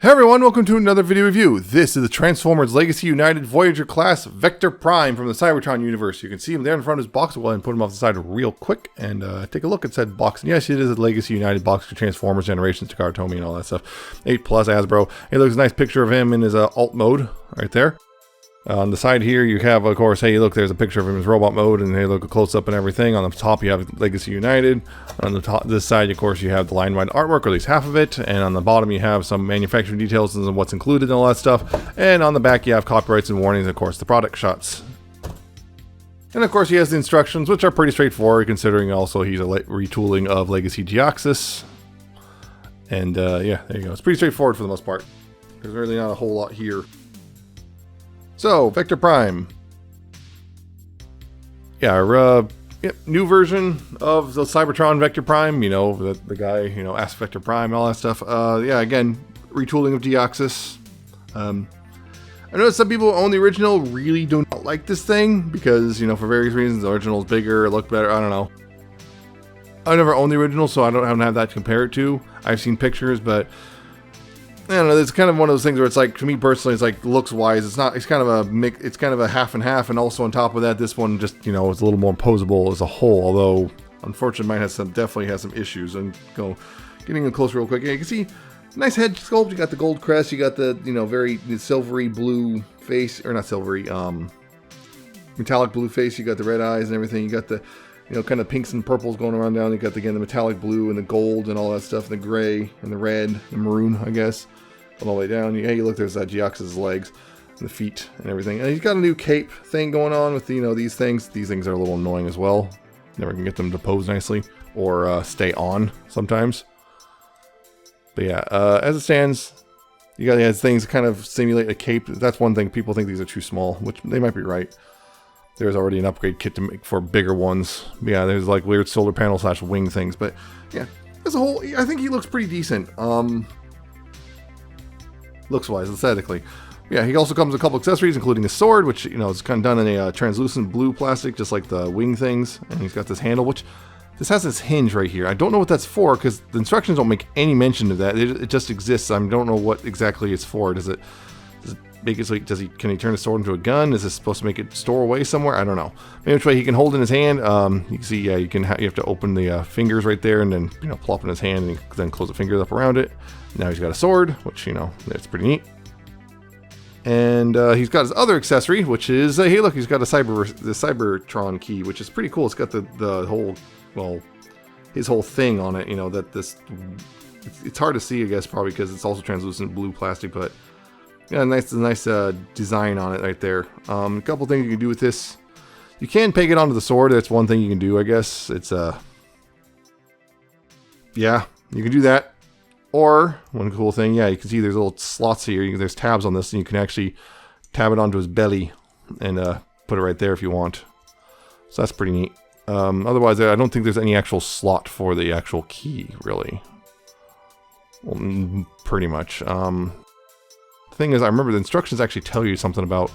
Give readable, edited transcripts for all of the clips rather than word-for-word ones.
Hey everyone, welcome to another video review. This is the Transformers Legacy United Voyager class Vector Prime from the Cybertron universe. You can see him there in front of his box. We'll go ahead and put him off the side real quick and take a look at said box. And yes, it is a Legacy United box for Transformers, Generations, Takara Tomy, and all that stuff. 8 Plus Hasbro. Hey, looks a nice picture of him in his alt mode right there. On the side here, you have, of course, hey, look, there's a picture of him in his robot mode, and hey, look, a close-up and everything. On the top, you have Legacy United. On the top, this side, of course, you have the line-wide artwork, or at least half of it. And on the bottom, you have some manufacturing details and what's included and all that stuff. And on the back, you have copyrights and warnings, and of course, the product shots. And of course, he has the instructions, which are pretty straightforward, considering also he's a retooling of Legacy Jhiaxus. And yeah, there you go. It's pretty straightforward for the most part. There's really not a whole lot here. So, Vector Prime. Yeah, new version of the Cybertron Vector Prime. You know, the guy, you know, Ask Vector Prime, all that stuff. Yeah, again, retooling of Jhiaxus. I know some people who own the original really do not like this thing because, you know, for various reasons, the original is bigger, it looked better, I don't know. I never owned the original, so I don't have that to compare it to. I've seen pictures, but I don't know, it's kind of one of those things where it's like, to me personally, it's like, looks wise, it's kind of a mix, it's kind of a half and half, and also on top of that, this one just, you know, is a little more posable as a whole, although, unfortunately, mine has definitely has some issues, and getting in close real quick, yeah, you can see, nice head sculpt, you got the gold crest, you got the, you know, very silvery blue face, or not silvery, metallic blue face, you got the red eyes and everything, you got the, you know, kind of pinks and purples going around down, you got, again, the metallic blue and the gold and all that stuff, and the gray and the red, the maroon, I guess. All the way down. Hey, look, there's Jhiaxus' legs and the feet and everything. And he's got a new cape thing going on with, you know, these things. These things are a little annoying as well. Never can get them to pose nicely or stay on sometimes. But yeah, as it stands, you got these things that kind of simulate a cape. That's one thing. People think these are too small, which they might be right. There's already an upgrade kit to make for bigger ones. Yeah, there's like weird solar panel / wing things. But yeah, as a whole, I think he looks pretty decent. Looks-wise, aesthetically. Yeah, he also comes with a couple accessories, including a sword, which, you know, is kind of done in a translucent blue plastic, just like the wing things. And he's got this handle, which this has this hinge right here. I don't know what that's for, because the instructions don't make any mention of that. It just exists. I don't know what exactly it's for. Does it make it so can he turn his sword into a gun? Is this supposed to make it store away somewhere? I don't know. Maybe which way he can hold in his hand. You can see, yeah, you have to open the fingers right there, and then, you know, plop in his hand, and then close the fingers up around it. Now he's got a sword, which, you know, that's pretty neat. And he's got his other accessory, which is, hey, look, he's got the Cybertron key, which is pretty cool. It's got the whole, well, his whole thing on it, you know, that it's hard to see, I guess, probably because it's also translucent blue plastic, but yeah, nice design on it right there. A couple things you can do with this. You can peg it onto the sword. That's one thing you can do, I guess. It's, yeah, you can do that. Or, one cool thing, yeah, you can see there's little slots here. There's tabs on this, and you can actually tab it onto his belly and put it right there if you want. So that's pretty neat. Otherwise, I don't think there's any actual slot for the actual key, really. Well, pretty much. The thing is, I remember the instructions actually tell you something about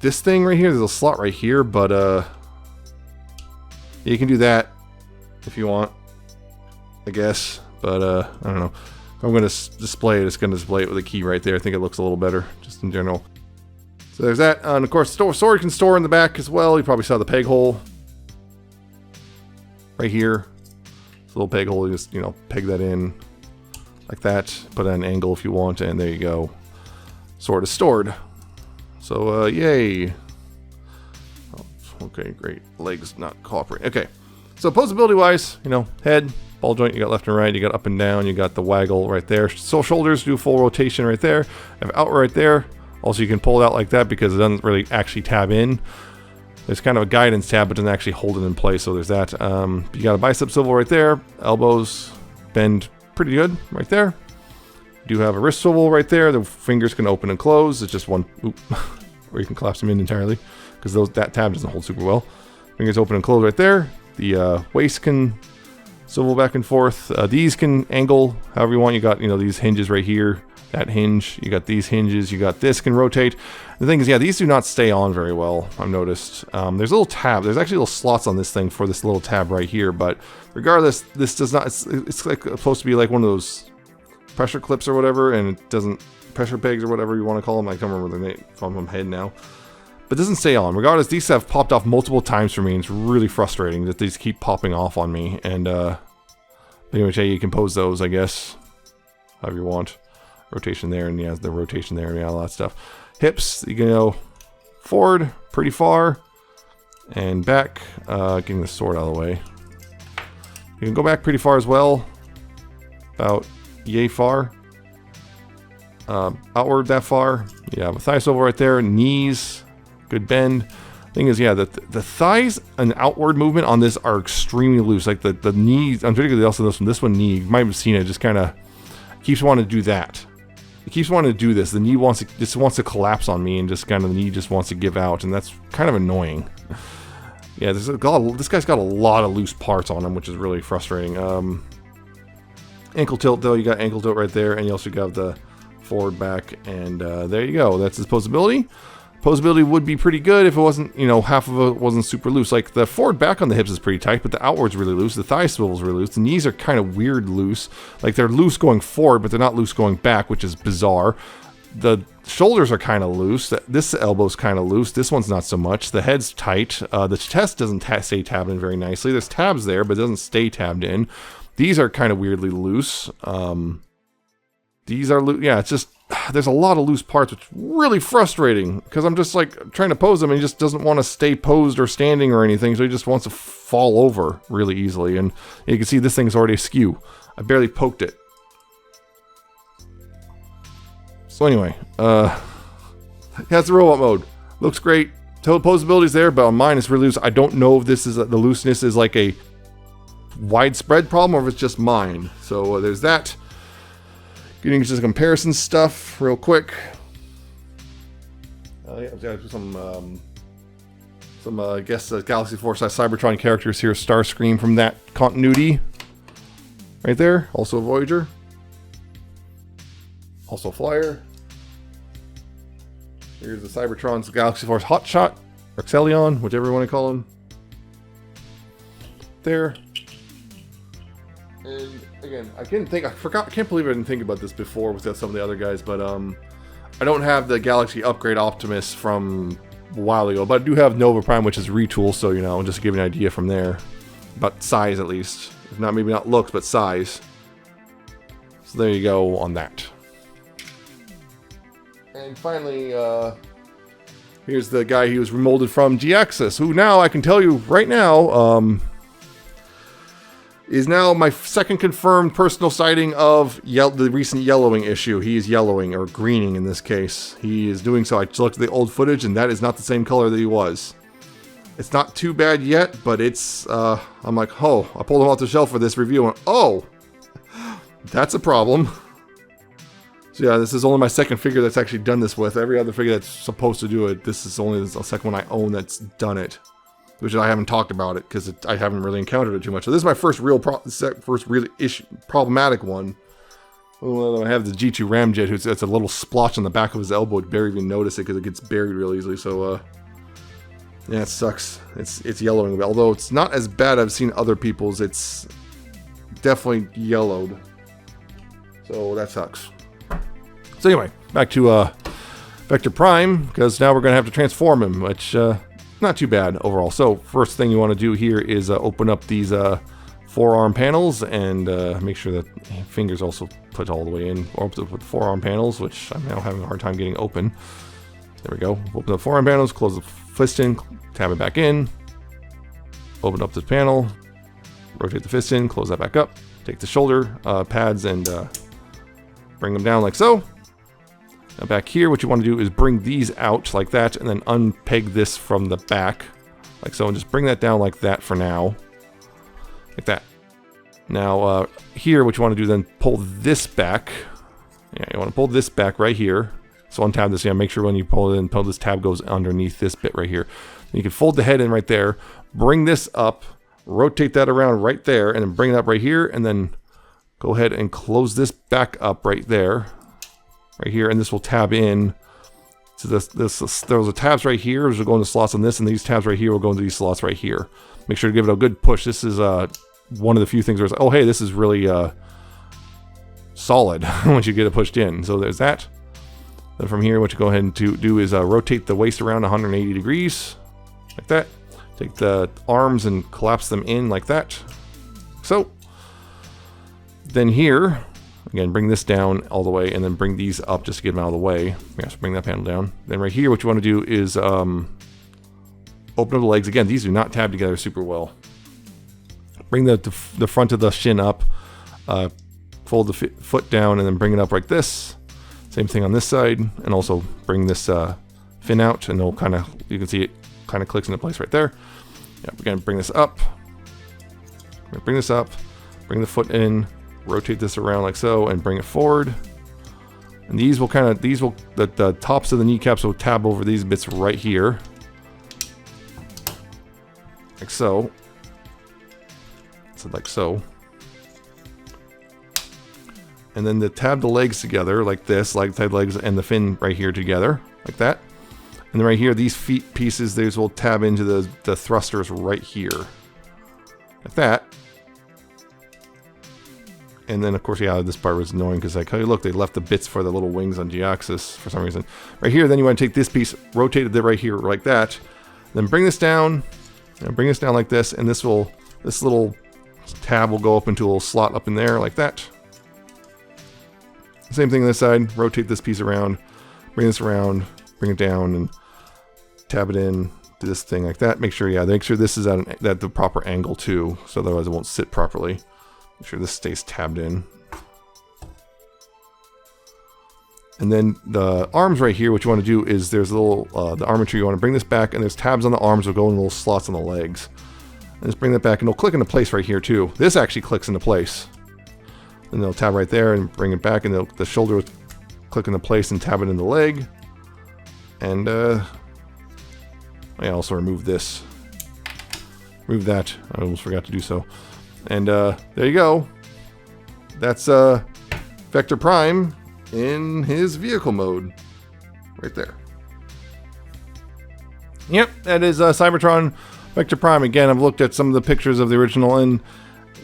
this thing right here. There's a slot right here, but you can do that if you want, I guess. But, I don't know. If I'm going to display it, it's going to display it with a key right there. I think it looks a little better, just in general. So there's that. And, of course, sword can store in the back as well. You probably saw the peg hole. Right here. It's a little peg hole. You just, you know, peg that in like that. Put it at an angle if you want, and there you go. Sword is stored. So, yay. Oh, okay, great. Legs not cooperating. Okay. So, posability-wise, you know, head, ball joint, you got left and right, you got up and down, you got the waggle right there. So shoulders do full rotation right there. Have out right there. Also, you can pull it out like that because it doesn't really actually tab in. There's kind of a guidance tab, but doesn't actually hold it in place. So there's that. You got a bicep swivel right there. Elbows bend pretty good right there. You do have a wrist swivel right there. The fingers can open and close. It's just one, where you can collapse them in entirely because that tab doesn't hold super well. Fingers open and close right there. The waist can swivel back and forth. These can angle however you want. You got, you know, these hinges right here, that hinge. You got these hinges. You got this can rotate. The thing is, yeah, these do not stay on very well, I've noticed. There's a little tab. There's actually little slots on this thing for this little tab right here. But regardless, this does not, it's like supposed to be like one of those pressure clips or whatever, and it doesn't, pressure pegs or whatever you want to call them. I can't remember the name from my head now. But it doesn't stay on. Regardless, these have popped off multiple times for me, and it's really frustrating that these keep popping off on me. And anyway, you can pose those, I guess, however you want. Rotation there, and yeah, the rotation there, and yeah, all that stuff. Hips, you can go forward pretty far, and back, getting the sword out of the way. You can go back pretty far as well, about yay far. Outward that far. You have a thigh swivel right there, knees, good bend. Thing is, yeah, the thighs and outward movement on this are extremely loose. Like the knees, I'm particularly also this one knee, you might have seen it, just kind of keeps wanting to do that. It keeps wanting to do this. The knee just wants to collapse on me, and just kind of the knee just wants to give out, and that's kind of annoying. Yeah, this guy's got a lot of loose parts on him, which is really frustrating. Ankle tilt though, you got ankle tilt right there, and you also got the forward back, and there you go. That's his posability. Posability would be pretty good if it wasn't, you know, half of it wasn't super loose. Like the forward back on the hips is pretty tight, but the outward's really loose. The thigh swivel's really loose. The knees are kind of weird loose. Like they're loose going forward, but they're not loose going back, which is bizarre. The shoulders are kind of loose. This elbow's kind of loose. This one's not so much. The head's tight. The chest doesn't stay tabbed in very nicely. There's tabs there, but it doesn't stay tabbed in. These are kind of weirdly loose. These are loose. Yeah, it's just, there's a lot of loose parts, which is really frustrating because I'm just like trying to pose them, and he just doesn't want to stay posed or standing or anything, so he just wants to fall over really easily. And you can see this thing's already askew. I barely poked it. So anyway, that's the robot mode. Looks great. Total posability's there, but on mine it's really loose. I don't know if this is the looseness is like a widespread problem or if it's just mine. So there's that. Getting into the comparison stuff real quick. Yeah, some I guess Galaxy Force Cybertron characters here. Starscream from that continuity, right there. Also Voyager. Also Flyer. Here's the Cybertron's Galaxy Force Hotshot, or Xelion, whichever you want to call him. There. And again, I can't believe I didn't think about this before with some of the other guys, but I don't have the Galaxy Upgrade Optimus from a while ago, but I do have Nova Prime, which is retool, so you know, just to give you an idea from there. About size at least. If not, maybe not looks, but size. So there you go on that. And finally, here's the guy he was remolded from, Jhiaxus, who now, I can tell you right now, is now my second confirmed personal sighting of the recent yellowing issue. He is yellowing, or greening in this case. He is doing so. I looked at the old footage, and that is not the same color that he was. It's not too bad yet, but it's, I'm like, oh, I pulled him off the shelf for this review, and oh, that's a problem. So yeah, this is only my second figure that's actually done this with. Every other figure that's supposed to do it, this is only the second one I own that's done it. Which I haven't talked about it because I haven't really encountered it too much. So this is my first real problematic one. Well, I have the G2 Ramjet, that's a little splotch on the back of his elbow. You barely even notice it because it gets buried real easily. So yeah, it sucks. It's yellowing. Although it's not as bad as I've seen other people's. It's definitely yellowed. So that sucks. So anyway, back to Vector Prime, because now we're going to have to transform him, which not too bad overall. So first thing you want to do here is open up these forearm panels and make sure that fingers also put all the way in. Or open the forearm panels, which I'm now having a hard time getting open. There we go. Open the forearm panels, close the fist in, tab it back in. Open up this panel, rotate the fist in, close that back up. Take the shoulder pads and bring them down like so. Now back here, what you want to do is bring these out like that, and then unpeg this from the back, like so, and just bring that down like that for now. Like that. Now here, what you want to do then, pull this back. Yeah, you want to pull this back right here. So untab this, yeah, make sure when you pull it in, this tab goes underneath this bit right here. Then you can fold the head in right there, bring this up, rotate that around right there, and then bring it up right here, and then go ahead and close this back up right there. Right here, and this will tab in. So there's a tabs right here, which will go into slots on this, and these tabs right here will go into these slots right here. Make sure to give it a good push. This is one of the few things where it's, oh hey, this is really solid once you get it pushed in. So there's that. Then from here, what you go ahead and do is rotate the waist around 180 degrees, like that. Take the arms and collapse them in like that. So then here, again, bring this down all the way, and then bring these up just to get them out of the way. Yeah, so bring that panel down. Then right here, what you want to do is open up the legs. Again, these do not tab together super well. Bring the front of the shin up, fold the foot down, and then bring it up like this. Same thing on this side, and also bring this fin out, and it'll kind of, you can see it kind of clicks into place right there. Yeah, we're gonna bring this up. Bring this up, bring the foot in, rotate this around like so, and bring it forward. And these will the tops of the kneecaps will tab over these bits right here, like so. So like so. And then tab the legs together like this, like tab legs and the fin right here together, like that. And then right here, these feet pieces, these will tab into the thrusters right here, like that. And then of course, yeah, this part was annoying because like, hey, look, they left the bits for the little wings on Jhiaxus for some reason. Right here, then you want to take this piece, rotate it right here like that. Then bring this down, and bring this down like this, and this little tab will go up into a little slot up in there like that. Same thing on this side, rotate this piece around, bring this around, bring it down, and tab it in, do this thing like that. Make sure this is at the proper angle too, so otherwise it won't sit properly. Make sure this stays tabbed in. And then the arms right here, what you want to do is there's a little, the armature, you want to bring this back, and there's tabs on the arms will go in little slots on the legs. And just bring that back, and it'll click into place right here too. This actually clicks into place. And they'll tab right there and bring it back, and the shoulder will click into place and tab it in the leg. And I also remove this. Remove that. I almost forgot to do so. And there you go. That's Vector Prime in his vehicle mode. Right there. Yep, that is Cybertron Vector Prime. Again, I've looked at some of the pictures of the original, and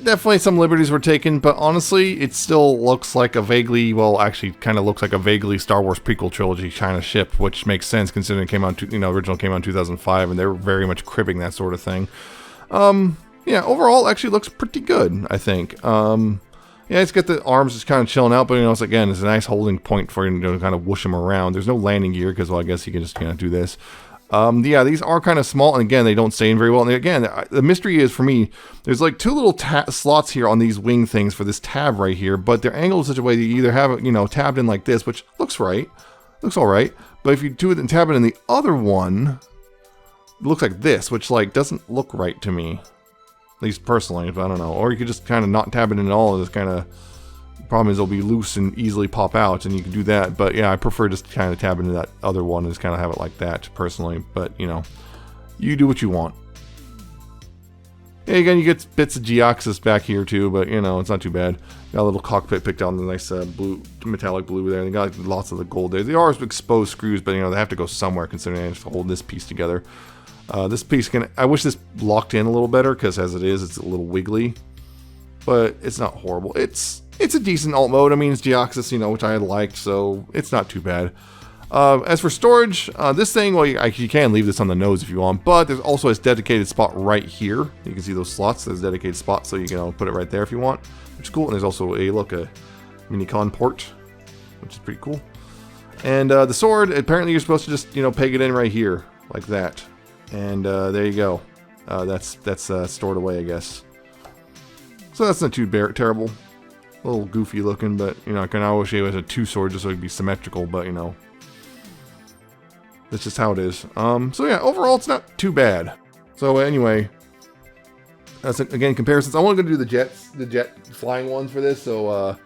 definitely some liberties were taken, but honestly, it still looks like a vaguely, well, actually kind of looks like a vaguely Star Wars prequel trilogy kind of ship, which makes sense considering it came out, original came out in 2005, and they were very much cribbing that sort of thing. Yeah, overall, actually looks pretty good, I think. Yeah, it's got the arms just kind of chilling out, but it's again, it's a nice holding point for you to kind of whoosh them around. There's no landing gear because, well, I guess you can just kind of do this. Yeah, these are kind of small, and again, they don't stay in very well. And again, the mystery is for me, there's like two little slots here on these wing things for this tab right here, but they're angled in such a way that you either have it, tabbed in like this, which looks right, looks all right, but if you do it and tab it in the other one, it looks like this, which like doesn't look right to me, at least personally. But I don't know. Or you could just kind of not tab it in at all. And just kind of problem is they'll be loose and easily pop out, and you can do that. But yeah, I prefer just kind of tab into that other one and just kind of have it like that personally. But you do what you want. Yeah, again, you get bits of Jhiaxus back here too, but it's not too bad. Got a little cockpit picked out in the nice blue, metallic blue there. They got lots of the gold there. They are exposed screws, but they have to go somewhere considering they have to hold this piece together. This piece I wish this locked in a little better, because as it is, it's a little wiggly, but it's not horrible. It's a decent alt mode. I mean, it's Jhiaxus, which I had liked, so it's not too bad. As for storage, this thing, well, you can leave this on the nose if you want, but there's also a dedicated spot right here. You can see those slots. There's a dedicated spot, so you can put it right there if you want, which is cool. And there's also a mini-con port, which is pretty cool. And the sword, apparently you're supposed to just, peg it in right here, like that. And there you go. That's stored away, I guess. So that's not too terrible. A little goofy looking, but I can always wish it was a two sword just so it'd be symmetrical, but that's just how it is. So yeah, overall it's not too bad. So anyway, that's again comparisons. I want to go do the jet flying ones for this. So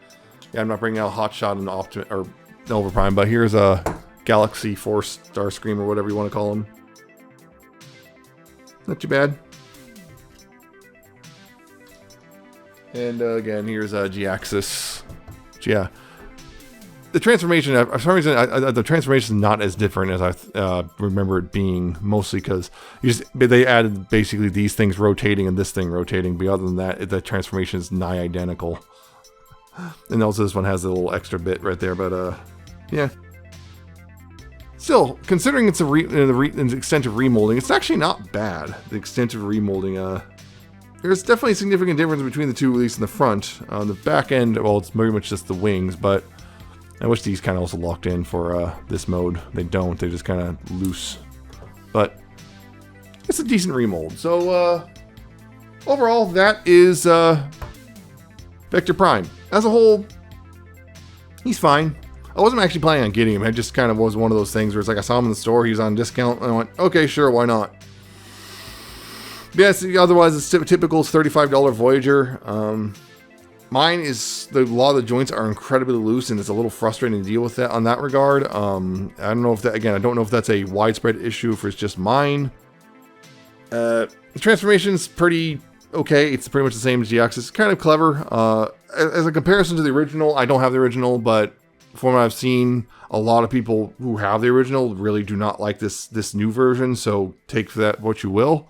yeah, I'm not bringing out Hotshot and or Nova Prime, but here's a Galaxy 4 Starscream or whatever you want to call them. Not too bad. And again, here's Jhiaxus. Yeah, the transformation. For some reason, the transformation is not as different as I remember it being. Mostly because they added basically these things rotating and this thing rotating. But other than that, the transformation is nigh identical. And also this one has a little extra bit right there, but yeah. Still, considering it's an extent of remolding, it's actually not bad. The extent of remolding, there's definitely a significant difference between the two, at least in the front. On the back end, well, it's very much just the wings, but I wish these kind of also locked in for this mode. They don't, they're just kind of loose. But it's a decent remold. So, overall, that is Vector Prime. As a whole, he's fine. I wasn't actually planning on getting him. It just kind of was one of those things where it's like I saw him in the store, he was on discount, and I went, okay, sure, why not? Yes, otherwise it's typical $35 Voyager. Mine is, a lot of the joints are incredibly loose, and it's a little frustrating to deal with that on that regard. I don't know if that, again, I don't know if that's a widespread issue, if it's just mine. The transformation's pretty okay. It's pretty much the same as Jhiaxus. It's kind of clever. As a comparison to the original, I don't have the original, but from what I've seen, a lot of people who have the original really do not like this new version, so take for that what you will.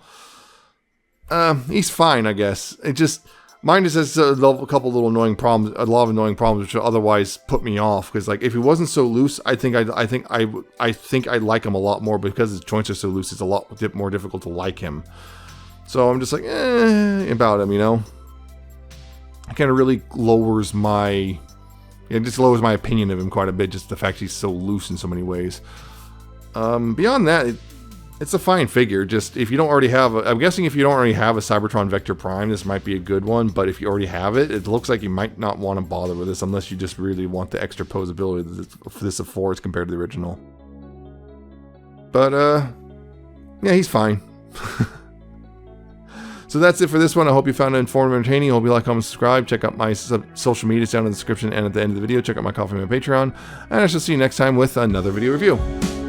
He's fine, I guess. It just, mine just has a couple little annoying problems, a lot of annoying problems, which would otherwise put me off. Because like, if he wasn't so loose, I think I like him a lot more. Because his joints are so loose, it's a lot more difficult to like him. So I'm just like, about him, you know. It kind of really lowers my, it just lowers my opinion of him quite a bit. Just the fact he's so loose in so many ways. Beyond that, it's a fine figure. Just if you don't already have, I'm guessing if you don't already have a Cybertron Vector Prime, this might be a good one. But if you already have it, it looks like you might not want to bother with this unless you just really want the extra posability that this affords compared to the original. But yeah, he's fine. So that's it for this one. I hope you found it informative and entertaining. I hope you like, comment, subscribe. Check out my social media down in the description and at the end of the video. Check out my Coffee and my Patreon. And I shall see you next time with another video review.